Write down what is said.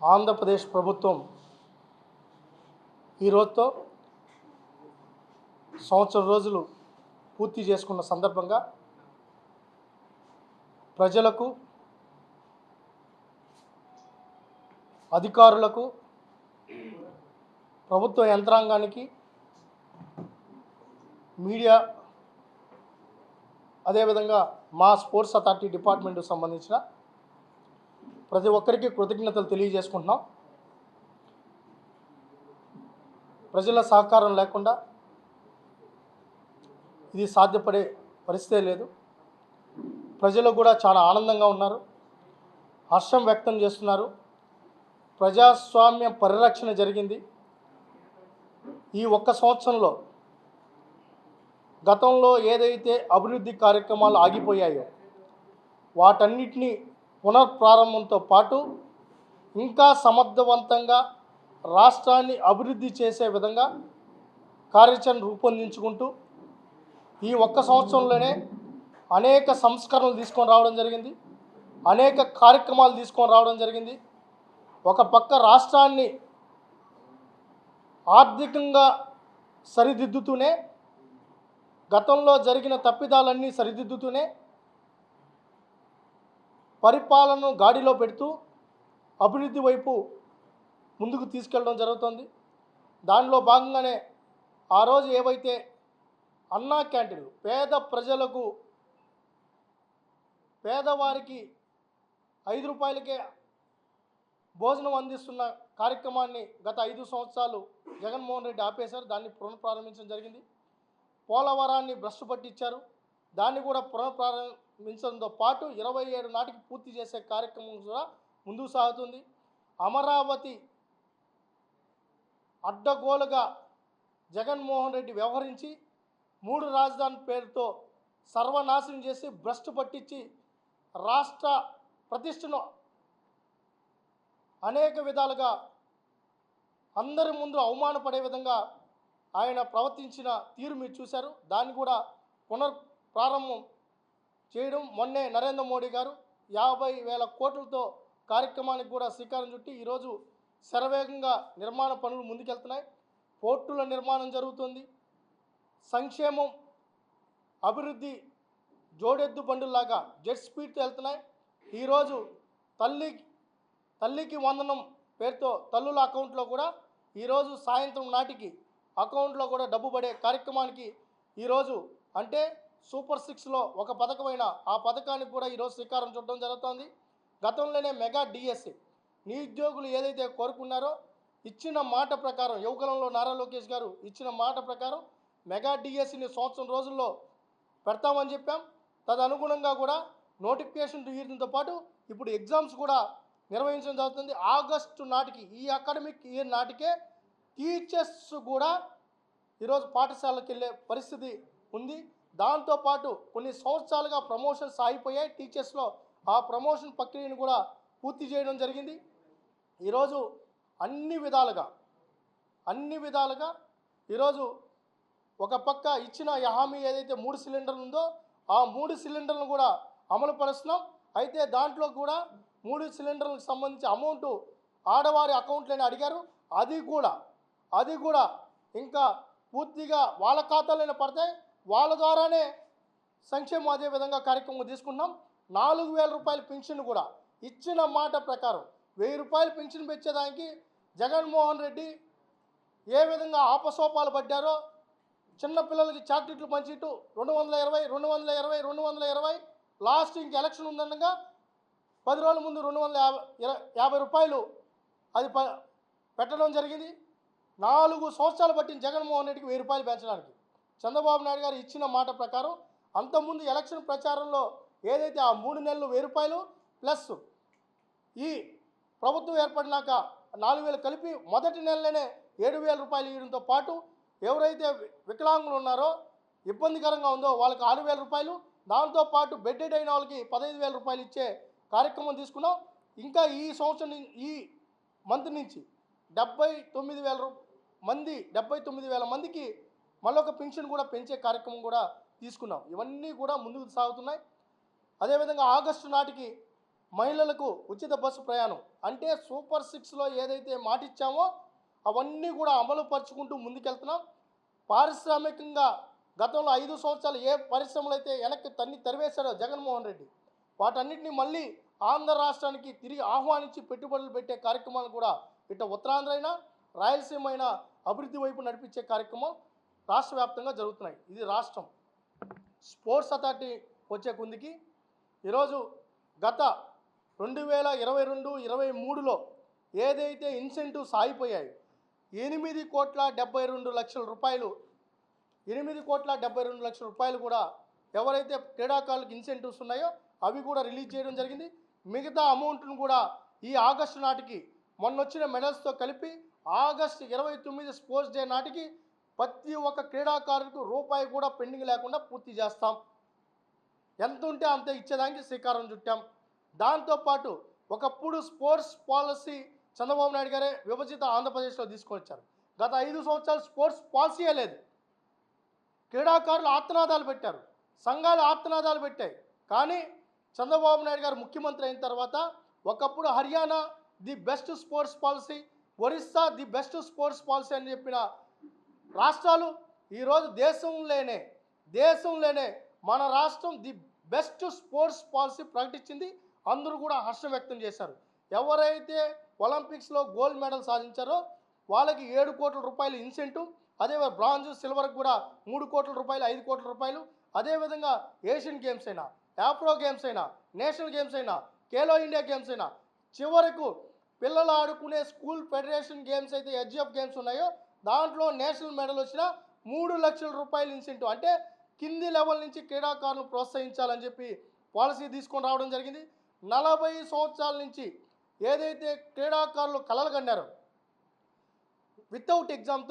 ఆంధ్రప్రదేశ్ ప్రభుత్వం ఈ రోజుతో సంవత్సరం రోజులు పూర్తి చేసుకున్న సందర్భంగా ప్రజలకు, అధికారులకు, ప్రభుత్వ యంత్రాంగానికి, మీడియా, అదేవిధంగా మా స్పోర్ట్స్ అథారిటీ డిపార్ట్మెంట్కు సంబంధించిన ప్రతి ఒక్కరికి కృతజ్ఞతలు తెలియజేసుకుంటున్నాం. ప్రజల సహకారం లేకుండా ఇది సాధ్యపడే పరిస్థితే లేదు. ప్రజలు కూడా చాలా ఆనందంగా ఉన్నారు, హర్షం వ్యక్తం చేస్తున్నారు. ప్రజాస్వామ్య పరిరక్షణ జరిగింది. ఈ ఒక్క సంవత్సరంలో గతంలో ఏదైతే అభివృద్ధి కార్యక్రమాలు ఆగిపోయాయో వాటన్నిటినీ పునఃప్రారంభంతో పాటు ఇంకా సమర్థవంతంగా రాష్ట్రాన్ని అభివృద్ధి చేసే విధంగా కార్యాచరణ రూపొందించుకుంటూ ఈ ఒక్క సంవత్సరంలోనే అనేక సంస్కరణలు తీసుకొని రావడం జరిగింది, అనేక కార్యక్రమాలు తీసుకొని రావడం జరిగింది. ఒక పక్క రాష్ట్రాన్ని ఆర్థికంగా సరిదిద్దుతూనే, గతంలో జరిగిన తప్పిదాలన్నీ సరిదిద్దుతూనే, పరిపాలనను గాడిలో పెడుతూ అభివృద్ధి వైపు ముందుకు తీసుకెళ్ళడం జరుగుతుంది. దానిలో భాగంగానే ఆ రోజు ఏవైతే అన్నా క్యాంటీన్లు పేద ప్రజలకు, పేదవారికి 5 రూపాయలకే భోజనం అందిస్తున్న కార్యక్రమాన్ని గత 5 సంవత్సరాలు జగన్మోహన్ రెడ్డి ఆపేశారు. దాన్ని పునఃప్రారంభించడం జరిగింది. పోలవరాన్ని భ్రష్టు పట్టించారు. దాన్ని కూడా పునఃప్రారంభించడంతో పాటు 27 నాటికి పూర్తి చేసే కార్యక్రమం కూడా ముందుకు సాగుతుంది. అమరావతి అడ్డగోలుగా జగన్మోహన్ రెడ్డి వ్యవహరించి 3 రాజధాని పేరుతో సర్వనాశనం చేసి భ్రష్టు పట్టించి రాష్ట్ర ప్రతిష్టను అనేక విధాలుగా అందరి ముందు అవమానపడే విధంగా ఆయన ప్రవర్తించిన తీరు మీరు చూశారు. దాన్ని కూడా పునఃప్రారంభం చేయడం, మొన్నే నరేంద్ర మోడీ గారు 50,000 కోట్లతో కార్యక్రమానికి కూడా శ్రీకారం చుట్టి ఈరోజు శరవేగంగా నిర్మాణ పనులు ముందుకెళ్తున్నాయి. పోర్టుల నిర్మాణం జరుగుతుంది. సంక్షేమం, అభివృద్ధి జోడెద్దు బండులాగా జెట్ స్పీడ్తో వెళ్తున్నాయి. ఈరోజు తల్లికి వందనం పేరుతో తల్లుల అకౌంట్లో కూడా ఈరోజు సాయంత్రం నాటికి అకౌంట్లో కూడా డబ్బు పడే కార్యక్రమానికి ఈరోజు, అంటే సూపర్ 6లో ఒక పథకమైన ఆ పథకానికి కూడా ఈరోజు శ్రీకారం చుట్టడం జరుగుతుంది. గతంలోనే మెగా డిఎస్సి నిరుద్యోగులు ఏదైతే కోరుకున్నారో ఇచ్చిన మాట ప్రకారం, యువకులంలో నారా లోకేష్ గారు ఇచ్చిన మాట ప్రకారం మెగా డిఎస్సిని సంవత్సరం రోజుల్లో పెడతామని చెప్పాం. తదనుగుణంగా కూడా నోటిఫికేషన్ తీయడంతో పాటు ఇప్పుడు ఎగ్జామ్స్ కూడా నిర్వహించడం జరుగుతుంది. ఆగస్టు నాటికి, ఈ అకాడమిక్ ఇయర్ నాటికే టీచర్స్ కూడా ఈరోజు పాఠశాలకు వెళ్ళే పరిస్థితి ఉంది. దాంతోపాటు కొన్ని సంవత్సరాలుగా ప్రమోషన్స్ ఆగిపోయాయి టీచర్స్లో. ఆ ప్రమోషన్ ప్రక్రియను కూడా పూర్తి చేయడం జరిగింది. ఈరోజు అన్ని విధాలుగా ఈరోజు ఒక పక్క ఇచ్చిన హామీ ఏదైతే 3 సిలిండర్లు ఉందో ఆ 3 సిలిండర్లను కూడా అమలు పరుస్తున్నాం. అయితే దాంట్లో కూడా 3 సిలిండర్లకు సంబంధించి అమౌంట్ ఆడవారి అకౌంట్లోనే అడిగారు. అది కూడా ఇంకా పూర్తిగా వాళ్ళ ఖాతాలోనే పడతాయి. వాళ్ళ ద్వారానే సంక్షేమం అదే విధంగా కార్యక్రమం తీసుకుంటున్నాం. 4,000 రూపాయల పెన్షన్ కూడా ఇచ్చిన మాట ప్రకారం 1,000 రూపాయలు పెన్షన్ పెంచేదానికి జగన్మోహన్ రెడ్డి ఏ విధంగా ఆపసోపాలు పడ్డారో, చిన్నపిల్లలకి చాక్లెట్లు పంచిట్టు 220 లాస్ట్ ఇంక ఎలక్షన్ ఉందనగా 10 రోజుల ముందు 250 రూపాయలు అది పెట్టడం జరిగింది. 4 సంవత్సరాలు పట్టిన జగన్మోహన్ రెడ్డికి 1,000 రూపాయలు పెంచడానికి. చంద్రబాబు నాయుడు గారు ఇచ్చిన మాట ప్రకారం అంతకుముందు ఎలక్షన్ ప్రచారంలో ఏదైతే ఆ 3 నెలలు 1,000 రూపాయలు ప్లస్ ఈ ప్రభుత్వం ఏర్పడినాక 4,000 కలిపి మొదటి నెలలోనే 7,000 రూపాయలు ఇవ్వడంతో పాటు ఎవరైతే వికలాంగులు ఉన్నారో, ఇబ్బందికరంగా ఉందో వాళ్ళకి 6,000 రూపాయలు, దాంతోపాటు బెడ్డెడ్ అయిన వాళ్ళకి 15,000 రూపాయలు ఇచ్చే కార్యక్రమం తీసుకున్నాం. ఇంకా ఈ సంవత్సరం ఈ మంత్ నుంచి 79,000 మందికి మళ్ళొక పెన్షన్ కూడా పెంచే కార్యక్రమం కూడా తీసుకున్నాం. ఇవన్నీ కూడా ముందుకు సాగుతున్నాయి. అదేవిధంగా ఆగస్టు నాటికి మహిళలకు ఉచిత బస్సు ప్రయాణం. అంటే సూపర్ 6లో ఏదైతే మాటిచ్చామో అవన్నీ కూడా అమలు పరుచుకుంటూ ముందుకెళ్తున్నాం. పారిశ్రామికంగా గతంలో 5 సంవత్సరాలు ఏ పరిశ్రమలు అయితే వెనక్కి తరివేశాడో జగన్మోహన్ రెడ్డి, వాటన్నిటిని మళ్ళీ ఆంధ్ర రాష్ట్రానికి తిరిగి ఆహ్వానించి పెట్టుబడులు పెట్టే కార్యక్రమాలు కూడా ఇటు ఉత్తరాంధ్ర అయినా రాయలసీమ అయినా అభివృద్ధి వైపు నడిపించే కార్యక్రమం రాష్ట్ర వ్యాప్తంగా జరుగుతున్నాయి. ఇది రాష్ట్రం. స్పోర్ట్స్ అథారిటీ వచ్చే కొందికి ఈరోజు గత 2022-23లో ఏదైతే ఇన్సెంటివ్స్ ఆగిపోయాయి 8,72,00,000 రూపాయలు 8,72,00,000 రూపాయలు కూడా ఎవరైతే క్రీడాకారులకు ఇన్సెంటివ్స్ ఉన్నాయో అవి కూడా రిలీజ్ చేయడం జరిగింది. మిగతా అమౌంట్ను కూడా ఈ ఆగస్టు నాటికి మొన్నొచ్చిన మెడల్స్తో కలిపి ఆగస్టు 29 స్పోర్ట్స్ డే నాటికి ప్రతి ఒక్క క్రీడాకారులకు రూపాయి కూడా పెండింగ్ లేకుండా పూర్తి చేస్తాం. ఎంత ఉంటే అంత ఇచ్చేదానికి శ్రీకారం చుట్టాం. దాంతోపాటు ఒకప్పుడు స్పోర్ట్స్ పాలసీ చంద్రబాబు నాయుడు గారే విభజిత ఆంధ్రప్రదేశ్లో తీసుకొచ్చారు. గత 5 సంవత్సరాలు స్పోర్ట్స్ పాలసీయే లేదు. క్రీడాకారులు ఆర్తనాదాలు పెట్టారు, సంఘాలు ఆర్తనాదాలు పెట్టాయి. కానీ చంద్రబాబు నాయుడు గారు ముఖ్యమంత్రి అయిన తర్వాత ఒకప్పుడు Haryana the best sports policy, Orissa the best sports policy అని చెప్పిన రాష్ట్రాలు ఈరోజు దేశంలోనే మన రాష్ట్రం ది బెస్ట్ స్పోర్ట్స్ పాలసీ ప్రకటించింది. అందరూ కూడా హర్షం వ్యక్తం చేశారు. ఎవరైతే ఒలింపిక్స్లో గోల్డ్ మెడల్ సాధించారో వాళ్ళకి 7 కోట్ల రూపాయలు ఇన్సెంటివ్, అదే బ్రాంజ్ సిల్వర్కి కూడా 3 కోట్ల రూపాయలు 5 కోట్ల రూపాయలు. అదేవిధంగా ఏషియన్ గేమ్స్ అయినా, ఆఫ్రో గేమ్స్ అయినా, నేషనల్ గేమ్స్ అయినా, ఖేలో ఇండియా గేమ్స్ అయినా, చివరకు పిల్లలు ఆడుకునే స్కూల్ ఫెడరేషన్ గేమ్స్ అయితే హెచ్ఎఫ్ గేమ్స్ ఉన్నాయో దాంట్లో నేషనల్ మెడల్ వచ్చిన 3 లక్షల రూపాయలు ఇన్సెంటివ్. అంటే కింది లెవెల్ నుంచి క్రీడాకారులను ప్రోత్సహించాలని చెప్పి పాలసీ తీసుకొని రావడం జరిగింది. 40 సంవత్సరాల నుంచి ఏదైతే క్రీడాకారులు కలలు కన్నారో వితౌట్ ఎగ్జామ్తో